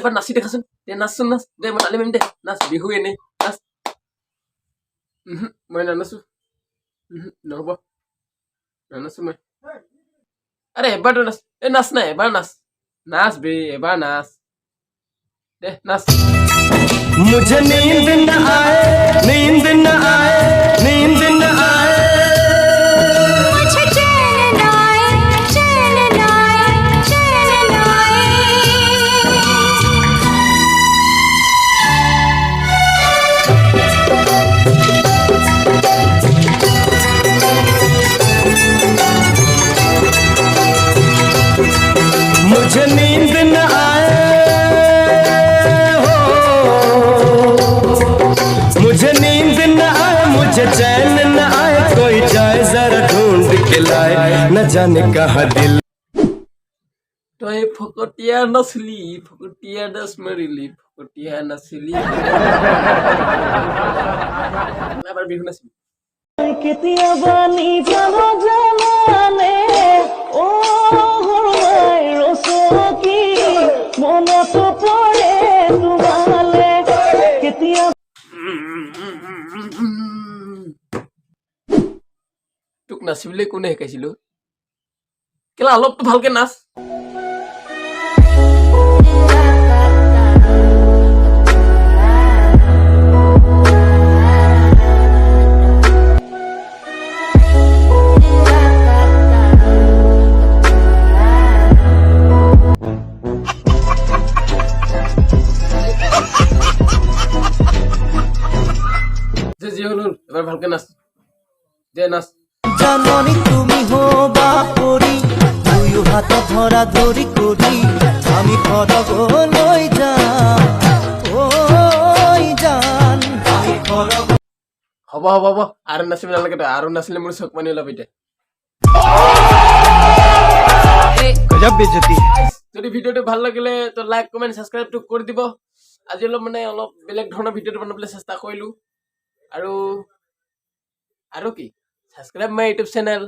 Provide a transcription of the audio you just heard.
এবাৰ নাচি দেখাচোন দে নাচচোন নাচ দে মই তালি মাৰিম দে নাচ বিহু এনেই নাচ মই নানাচো নহ'ব নানাচো মই আৰে এবাৰতো নাচ এই নাচ নাই এবাৰ নাচ নাচ বে এবাৰ নাচ দে নাচ मुझे नींद न आए नींद न आए नींद न आए मुझे चैन न आए चैन न आए चैन न आए मुझे नींद न आए हो मुझे नींद न आए मुझे चैन न आए कोई जाए जरा ढूंढ के लाए न जाने कहाँ दिल তই ফকতীয়া নাচলি ফকতীয়া নাচ মাৰিলি ফকতীয়া নাচিলি এবাৰ বিহু নাচিম কেতিয়াবা নিজানো জানানে অ হৰুৱাই ৰচকী মনত পৰে তোমালে কেতিয়া তোক নাচিবলৈ কোনে শিকাইছিলো কেলা অলপতো ভালকে নাচ যে যি হল এবাৰ ভালকে নাচ দে নাচ জাননী তুমি হবা পৰি দুয়ো হাত ধৰা ধৰি কৰি আমি সৰগলৈ যাম ঐ জান আমি সৰগ হ'ব হ'ব হ'ব আৰু নাচিব নালাগে তই আৰু নাচিলে মোৰ চকু পানী ওলাব এতিয়া गजब बेइज्जती যদি ভিডিওটো ভাল লাগিলে তো লাইক কমেন্ট সাবস্ক্ৰাইবটো কৰি দিব আজি অলপ মানে অলপ বেলেগ ধৰণৰ ভিডিওটো বনাবলৈ চেষ্টা কৰিলো আৰু কি সাবস্ক্ৰাইব মাই ইউটিউব চেনেল